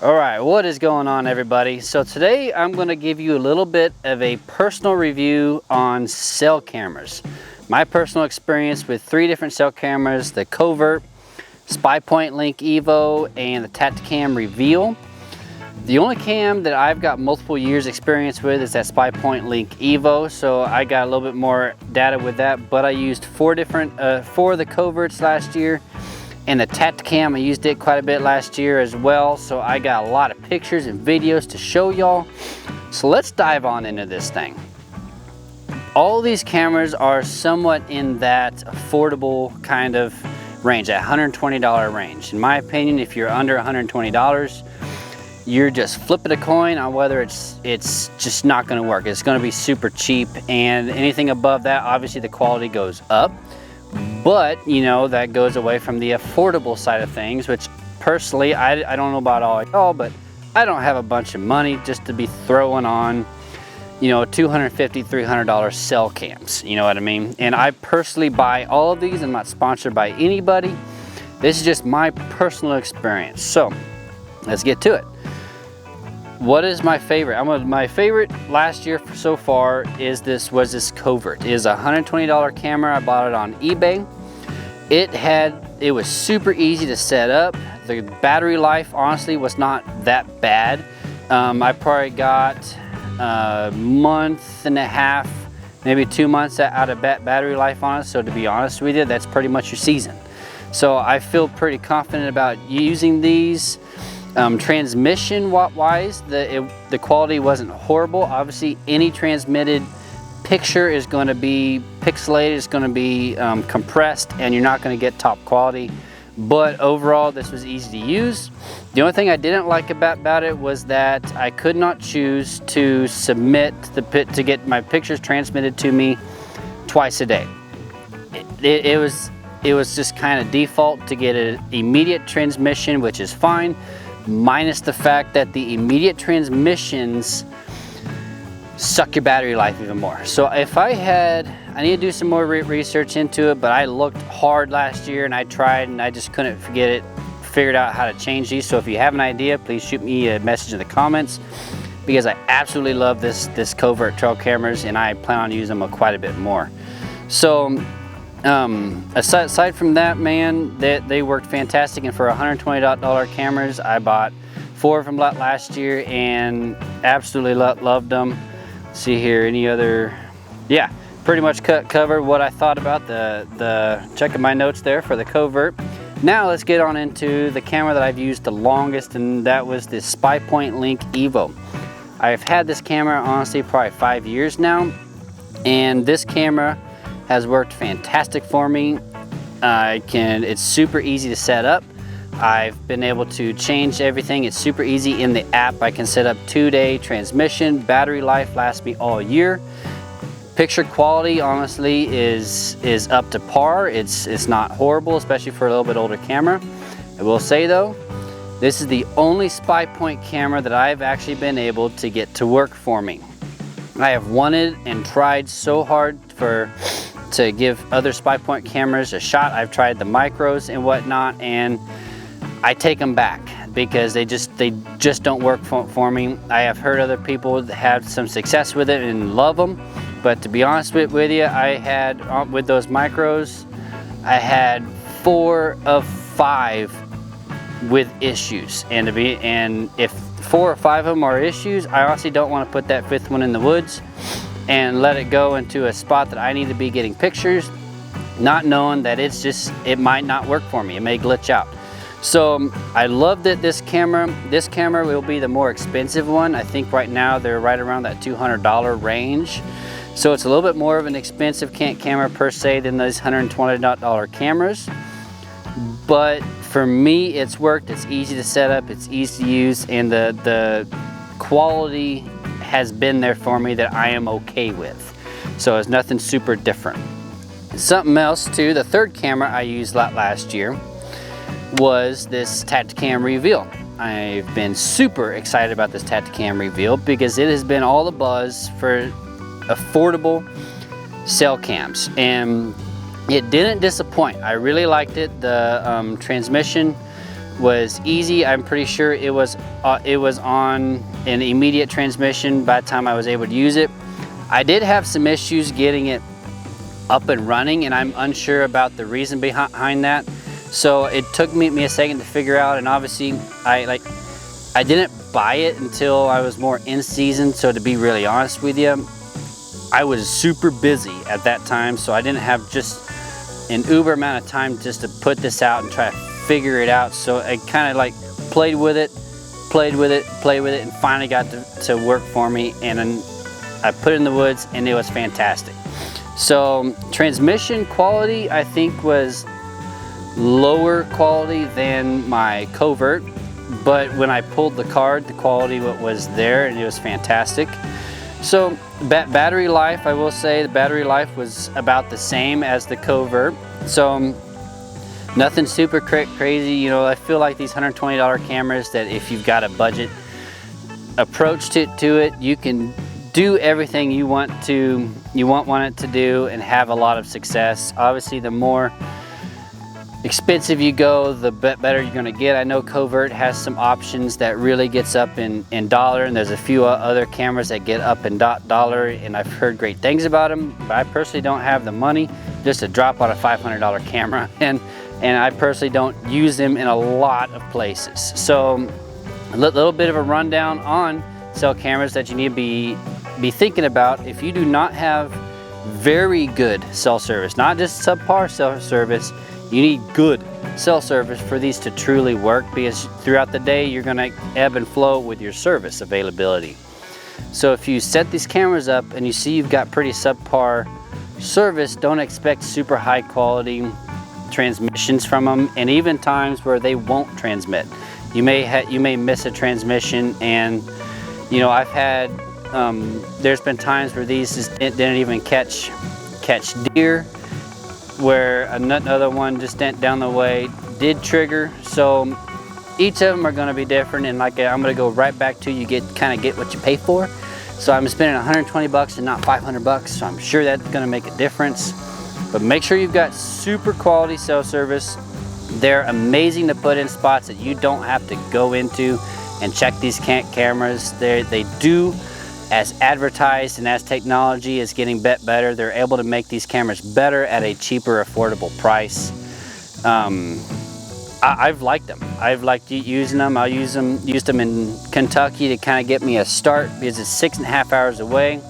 All right, what is going on, everybody? So today I'm going to give you a little bit of a personal review on cell cameras. My personal experience with 3 different cell cameras: the Covert, Spypoint Link Evo, and the Tacticam Reveal. The only cam that I've got multiple years experience with is that Spypoint Link Evo, so I got a little bit more data with that, but I used 4 of the Coverts last year. And the Tacticam, I used it quite a bit last year as well, so I got a lot of pictures and videos to show y'all. So let's dive on into this thing. All these cameras are somewhat in that affordable kind of range, that $120 range. In my opinion, if you're under $120, you're just flipping a coin on whether it's just not gonna work. It's gonna be super cheap, and anything above that, obviously the quality goes up. But, you know, that goes away from the affordable side of things, which personally, I don't know about all y'all, but I don't have a bunch of money just to be throwing on, you know, $250, $300 cell cams, you know what I mean? And I personally buy all of these. I'm not sponsored by anybody. This is just my personal experience. So, let's get to it. What is my favorite? My favorite last year so far was this Covert. It is a $120 camera. I bought it on eBay. It was super easy to set up. The battery life honestly was not that bad. I probably got a month and a half, maybe 2 months out of battery life on it. So to be honest with you, that's pretty much your season. So I feel pretty confident about using these. Transmission wise, the quality wasn't horrible. Obviously, any transmitted picture is going to be pixelated, it's going to be compressed, and you're not going to get top quality. But overall, this was easy to use. The only thing I didn't like about it was that I could not choose to submit to get my pictures transmitted to me twice a day. It was just kind of default to get an immediate transmission, which is fine, minus the fact that the immediate transmissions suck your battery life even more. So if I need to do some more research into it, but I looked hard last year and I tried and I just couldn't figured out how to change these. So if you have an idea, please shoot me a message in the comments, because I absolutely love this Covert trail cameras and I plan on using them quite a bit more. So aside from that, man, they worked fantastic, and for $120 cameras, I bought 4 of them last year and absolutely loved them. Let's see here, any other? Yeah, pretty much covered what I thought about checking my notes there for the Covert. Now let's get on into the camera that I've used the longest, and that was the Spypoint Link Evo. I've had this camera honestly probably 5 years now, and this camera has worked fantastic for me. It's super easy to set up. I've been able to change everything. It's super easy in the app. I can set up 2-day transmission. Battery life lasts me all year. Picture quality honestly is up to par. It's not horrible, especially for a little bit older camera. I will say though, this is the only Spypoint camera that I've actually been able to get to work for me. I have wanted and tried so hard to give other Spypoint cameras a shot. I've tried the micros and whatnot, and I take them back because they just don't work for me. I have heard other people have some success with it and love them, but to be honest with you, I had with those micros, I had 4 of 5 with issues, and if 4 or 5 of them are issues, I honestly don't want to put that 5th one in the woods and let it go into a spot that I need to be getting pictures, not knowing that it might not work for me. It may glitch out. So I love that this camera will be the more expensive one. I think right now they're right around that $200 range. So it's a little bit more of an expensive camera per se than those $120 cameras. But for me, it's worked. It's easy to set up, it's easy to use, and the quality has been there for me that I am okay with. So it's nothing super different. Something else too, the 3rd camera I used last year was this Tacticam Reveal. I've been super excited about this Tacticam Reveal because it has been all the buzz for affordable cell cams, and it didn't disappoint. I really liked it. The transmission was easy. I'm pretty sure it was on an immediate transmission by the time I was able to use it. I did have some issues getting it up and running, and I'm unsure about the reason behind that. So it took me a second to figure out, and obviously I didn't buy it until I was more in season. So to be really honest with you, I was super busy at that time, so I didn't have just an uber amount of time just to put this out and try to figure it out. So I kind of like played with it, and finally got to work for me. And then I put it in the woods, and it was fantastic. So transmission quality, I think, was lower quality than my covert, but when I pulled the card, the quality was there, and it was fantastic. So battery life, I will say the battery life was about the same as the covert. So nothing super crazy. You know, I feel like these $120 cameras, that if you've got a budget approach to it, you can do everything you want it to do and have a lot of success. Obviously, the more expensive you go, the better you're going to get. I know covert has some options that really gets up in dollar, and there's a few other cameras that get up in dollar, and I've heard great things about them, but I personally don't have the money just to drop on a $500 camera, and I personally don't use them in a lot of places. So a little bit of a rundown on cell cameras that you need to be thinking about if you do not have very good cell service, not just subpar cell service. You need good cell service for these to truly work, because throughout the day you're going to ebb and flow with your service availability. So if you set these cameras up and you see you've got pretty subpar service, don't expect super high quality transmissions from them, and even times where they won't transmit. You may miss a transmission, and you know, I've had there's been times where these just didn't even catch deer, where another one just down the way did trigger. So each of them are going to be different, and like I'm going to go right back to, you kind of get what you pay for. So I'm spending 120 bucks and not 500 bucks, so I'm sure that's going to make a difference. But make sure you've got super quality cell service. They're amazing to put in spots that you don't have to go into and check these cameras. They do, as advertised and as technology is getting better, they're able to make these cameras better at a cheaper, affordable price. I've liked them. I've liked using them. used them in Kentucky to kind of get me a start, because it's 6.5 hours away,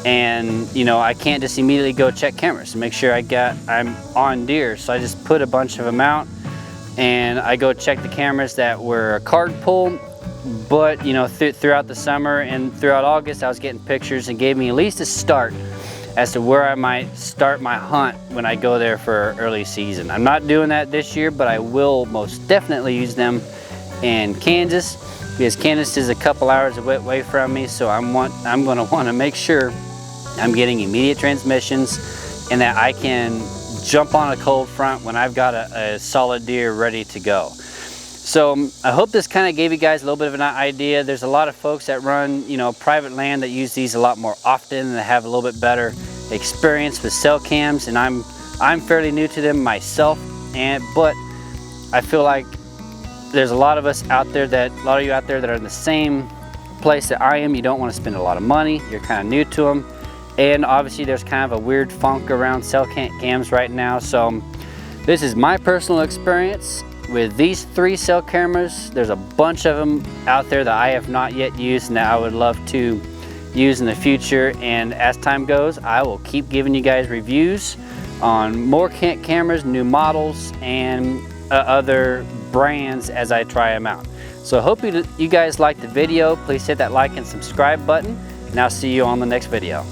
and you know, I can't just immediately go check cameras to make sure I'm on deer. So I just put a bunch of them out, and I go check the cameras that were a card pull. But you know, throughout the summer and throughout August, I was getting pictures, and gave me at least a start as to where I might start my hunt when I go there for early season. I'm not doing that this year, but I will most definitely use them in Kansas, because Kansas is a couple hours away from me. So I'm going to want to make sure I'm getting immediate transmissions, and that I can jump on a cold front when I've got a solid deer ready to go. So I hope this kind of gave you guys a little bit of an idea. There's a lot of folks that run, you know, private land that use these a lot more often, and that have a little bit better experience with cell cams. And I'm fairly new to them myself, but I feel like there's a lot of you out there that are in the same place that I am. You don't want to spend a lot of money. You're kind of new to them, and obviously there's kind of a weird funk around cell cams right now. So this is my personal experience with these 3 cell cameras. There's a bunch of them out there that I have not yet used, and that I would love to use in the future. And as time goes, I will keep giving you guys reviews on more cameras, new models, and other brands as I try them out. So I hope you guys liked the video. Please hit that like and subscribe button, and I'll see you on the next video.